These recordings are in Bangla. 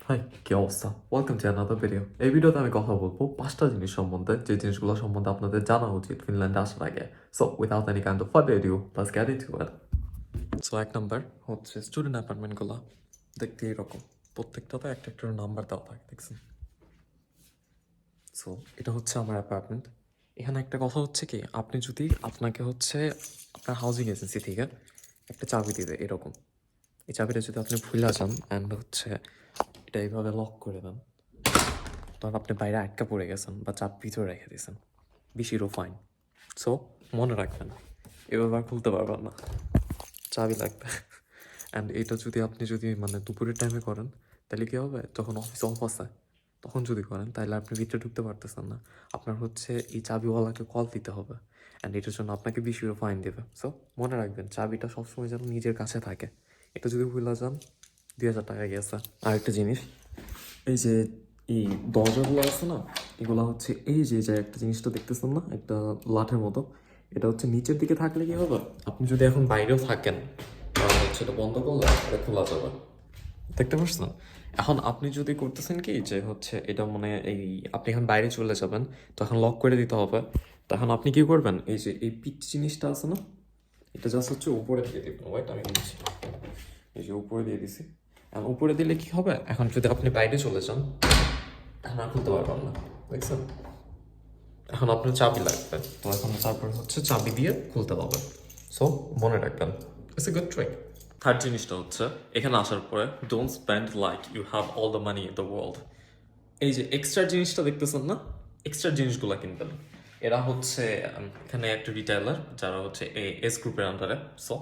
হাই, কি অবস্থা? Welcome to another video. এই ভিডিওতে আমি কথা বলবো 5টা জিনিস সম্বন্ধে, যে জিনিসগুলো সম্বন্ধে আপনাদের জানা উচিত ফিনল্যান্ডে আসার আগে। So without any kind of further adieu, let's get into it. So 1 number হচ্ছে স্টুডেন্ট অ্যাপার্টমেন্টগুলো দেখতে এরকম, প্রত্যেকটাতে একটা একটা নাম্বার দেওয়া থাকে, দেখছেন? সো এটা হচ্ছে আমার অ্যাপার্টমেন্ট। এখানে একটা কথা হচ্ছে কি, আপনি যদি আপনাকে হচ্ছে আপনার হাউজিং এজেন্সি থেকে একটা চাবি দিবে এরকম, এই চাবিটা যদি আপনি ভুলে যান অ্যান্ড হচ্ছে এটা এইভাবে লক করে দেন, তখন আপনি বাইরে আটকা পড়ে গেছেন বা চাপ ভিতরে রেখে দিয়েছেন, বেশিরও ফাইন। সো মনে রাখবেন, এভাবে আর খুলতে পারবেন না, চাবি লাগবে। অ্যান্ড এটা যদি আপনি মানে দুপুরের টাইমে করেন, তাহলে কী হবে, যখন অফিস অফ আছে তখন যদি করেন তাহলে আপনি ভিতরে ঢুকতে পারতেছেন না, আপনার হচ্ছে এই চাবিওয়ালাকে কল দিতে হবে অ্যান্ড এটার জন্য আপনাকে বেশিরও ফাইন দেবে। সো মনে রাখবেন, চাবিটা সবসময় যেন নিজের কাছে থাকে, এটা যদি ভুলে যান 2,000 টাকা গেছে। আরেকটা জিনিস, এই যে এই দরজাগুলো আছে না, এগুলো হচ্ছে এই যে একটা জিনিসটা দেখতেছেন না, একটা লাঠের মতো, এটা হচ্ছে নিচের দিকে থাকলে কি হবে, আপনি যদি এখন বাইরেও থাকেন তাহলে হচ্ছে এটা বন্ধ করলে এটা খোলা যাবে, দেখতে পাচ্ছেন? এখন আপনি যদি করতেছেন কি যে হচ্ছে এটা মানে এই আপনি এখন বাইরে চলে যাবেন, তখন লক করে দিতে হবে, তখন আপনি কি করবেন, এই যে এই পিচ জিনিসটা আছে না, এটা জাস্ট হচ্ছে উপরে দিয়ে দিবেন। ওয়েট, আমি দিচ্ছি, এই যে উপরে দিয়ে দিছি। এখন উপরে দিলে কি হবে, এখন যদি আপনি বাইরে চলে যান এখন আর খুলতে পারবেন না, দেখছেন? এখন আপনার চাবি লাগবে, তো এখন তারপর হচ্ছে চাবি দিয়ে খুলতে হবে। সো মনে রাখবেন, it's a good trick. Third জিনিসটা হচ্ছে, এখানে আসার পরে don't spend like you have all the money in the world. এই যে এক্সট্রা জিনিসটা দেখতেছেন না, এক্সট্রা জিনিসগুলো কিনবেন। এরা হচ্ছে এখানে একটা রিটেলার যারা হচ্ছে এস গ্রুপের আন্ডারে। সো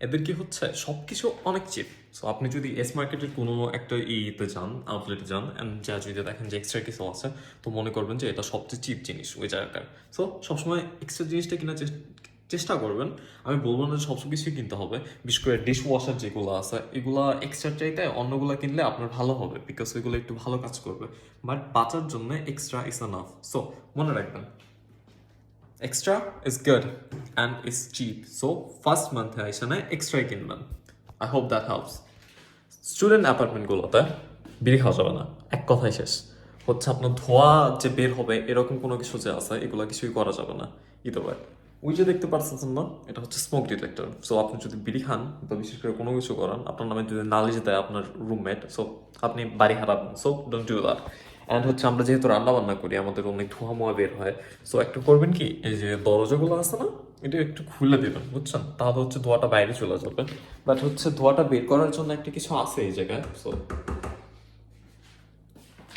এদের কি হচ্ছে সব কিছু অনেক চিপ। সো আপনি যদি এস মার্কেটের কোনো একটা ইতে যান, আউটলেটে যান, অ্যান্ড যা যদি দেখেন যে এক্সট্রা কিছু আছে, তো মনে করবেন যে এটা সবচেয়ে চিপ জিনিস ওই জায়গাটার। সো সবসময় এক্সট্রা জিনিসটা কেনার চেষ্টা করবেন। আমি বলবো না যে সব কিছুই কিনতে হবে, বিশেষ করে ডিশ ওয়াশার যেগুলো আছে এগুলো এক্সট্রা চাইতে অন্যগুলো কিনলে আপনার ভালো হবে, বিকজ ওইগুলো একটু ভালো কাজ করবে, বাট বাঁচার জন্য এক্সট্রা ইজ এনাফ। সো মনে রাখবেন, extra is good and is cheap. So first মান্থে এখানে এক্সট্রাই কিনবেন। I hope that helps. Student অ্যাপার্টমেন্টগুলোতে বিড়ি খাওয়া যাবে না, এক কথাই শেষ। হচ্ছে আপনার ধোয়া যে বের হবে এরকম কোনো কিছু যে আছে, এগুলো কিছুই করা যাবে না ইদার ওয়ে। ওই যে দেখতে পাচ্ছেন না, এটা হচ্ছে স্মোক ডিটেক্টর। সো আপনি যদি বিড়ি খান বা বিশেষ করে কোনো কিছু করেন, আপনার নামে যদি নালিশ দেয় আপনার রুমমেট, সো আপনি বাড়ি হারাবেন। So don't do that. And হচ্ছে আমরা যেহেতু রান্না বান্না করি, আমাদের অনেক ধোঁয়া মোয়া বের হয়। সো একটা করবেন কি, এই যে দরজাগুলো আছে না, এটা একটু খুলে দেবেন, বুঝছেন? তাহলে হচ্ছে ধোঁয়াটা বাইরে চলে যাবে। বাট হচ্ছে ধোঁয়াটা বের করার জন্য একটা কিছু আছে এই জায়গায়। সো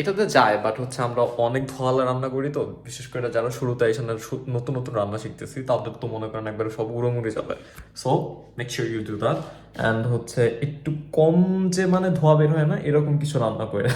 এটাতে যায়, বাট হচ্ছে আমরা অনেক ধোয়ালে রান্না করি, তো বিশেষ করে যারা শুরুতে এসে নতুন নতুন রান্না শিখতেছি তাদের তো মনে করেন একবারে সব উড়োমুড়ে যাবে। So make sure you do that. And হচ্ছে একটু কম যে মানে ধোয়া বের হয় না এরকম কিছু রান্না করে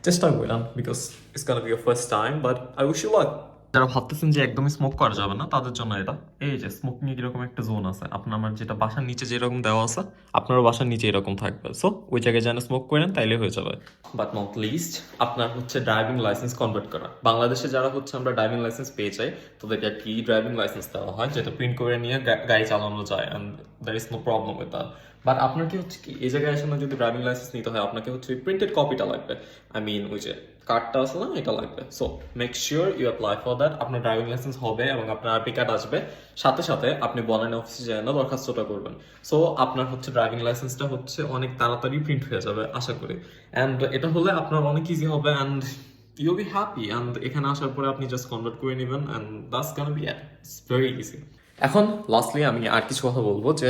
চেষ্টা করলাম, because it's gonna be your first time, but I wish you luck. যারা ভাবতেছেন যে একদমই স্মোক করা যাবে না, তাদের জন্য এটা, এই যে স্মোকিং এর এরকম একটা জোন আছে, আপনার আমার যেটা বাসার নিচে যেরকম দেওয়া আছে, আপনারও বাসার নিচে এরকম থাকবে। সো ওই জায়গায় যেন স্মোক করেন তাইলে হয়ে যাবে। বাট নট লিস্ট, আপনার হচ্ছে ড্রাইভিং লাইসেন্স কনভার্ট করা। বাংলাদেশে যারা হচ্ছে আমরা ড্রাইভিং লাইসেন্স পেয়ে যাই, তাদেরকে একটা ই ড্রাইভিং লাইসেন্স দেওয়া হয়, যেটা প্রিন্ট করে নিয়ে গাড়ি চালানো যায়, and there is no problem with that. But আপনার কি হচ্ছে কি, এই জায়গায় এসে না যদি ড্রাইভিং লাইসেন্স নিতে হয়, আপনাকে হচ্ছে প্রিন্টেড কপিটা লাগবে। আই মিন ওই যে কার্ডটা আছে না, এটা লাগবে। So make sure you apply for that. আপনার ড্রাইভিং লাইসেন্স হবে এবং আপনার আরপি কার্ড আসবে, সাথে সাথে আপনি বনানী অফিসে যায় না দরখাস্তটা করবেন। সো আপনার হচ্ছে ড্রাইভিং লাইসেন্সটা হচ্ছে অনেক তাড়াতাড়ি প্রিন্ট হয়ে যাবে আশা করি। অ্যান্ড এটা হলে আপনার অনেক ইজি হবে, and you'll be happy. And এখানে আসার পরে আপনি জাস্ট কনভার্ট করে নেবেন, and that's gonna be it. It's very easy. এখন লাস্টলি আমি আর কিছু কথা বলবো, যে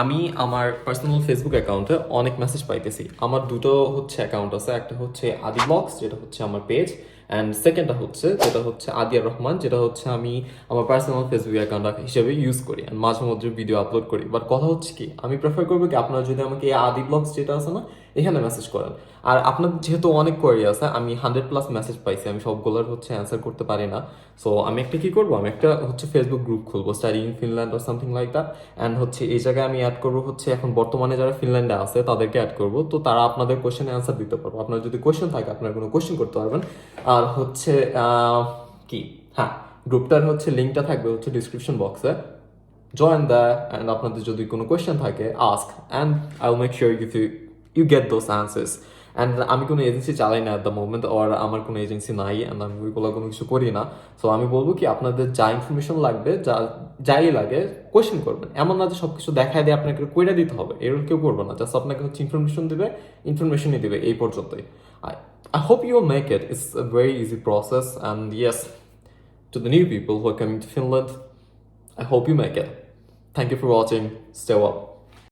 আমি আমার পার্সোনাল ফেসবুক অ্যাকাউন্টে অনেক মেসেজ পাইতেছি। আমার দুটো হচ্ছে অ্যাকাউন্ট আছে, একটা হচ্ছে আদি ব্লগস, যেটা হচ্ছে আমার পেজ, অ্যান্ড সেকেন্ডটা হচ্ছে যেটা হচ্ছে আদিয়া রহমান, যেটা হচ্ছে আমি আমার পার্সোনাল ফেসবুক অ্যাকাউন্ট হিসেবে ইউজ করি, অ্যান্ড মাঝে মধ্যে ভিডিও আপলোড করি। বাট কথা হচ্ছে কি, আমি প্রেফার করবো কি, আপনারা যদি আমাকে এই আদি ব্লগস যেটা আছে না, এখানে মেসেজ করেন। আর আপনার যেহেতু অনেক কোয়ারি আছে, আমি 100+ মেসেজ পাইছি, আমি সবগুলোর হচ্ছে অ্যান্সার করতে পারি না। সো আমি একটা কি করবো, আমি একটা হচ্ছে ফেসবুক গ্রুপ খুলবো, study in Finland or something like that. And হচ্ছে এই জায়গায় আমি অ্যাড করবো হচ্ছে এখন বর্তমানে যারা ফিনল্যান্ডে আছে তাদেরকে অ্যাড করবো, তো তারা আপনাদের কোয়েশ্চেনে অ্যান্সার দিতে পারবো। আপনার যদি কোয়েশ্চেন থাকে, আপনার কোনো কোয়েশ্চেন করতে পারবেন। আর হচ্ছে কি, হ্যাঁ, গ্রুপটার হচ্ছে লিঙ্কটা থাকবে হচ্ছে ডিসক্রিপশন বক্সে, জয়েন দ্যাট। অ্যান্ড আপনাদের যদি কোনো কোয়েশ্চেন থাকে, ask, and I will make sure you get those answers. And আমি কোনো এজেন্সি চালাই না অ্যাট দ্য মোমেন্ট, আর আমার কোনো এজেন্সি নাই, অ্যান্ড আমি ওইগুলো কোনো কিছু করি না। সো আমি বলবো কি, আপনাদের যা ইনফরমেশন লাগবে, যাই লাগে কোয়েশ্চেন করবেন। এমন না যে সব কিছু দেখায় দিয়ে আপনাকে কইরা দিতে হবে, এরকম কেউ করবে না। জাস্ট আপনাকে হচ্ছে ইনফরমেশন দিবে, ইনফরমেশনই দিবে, এই পর্যন্তই। I hope you will make it. It's a very easy process, and yes, to the new people who are coming to Finland, I hope you make it. Thank you for watching. Stay well.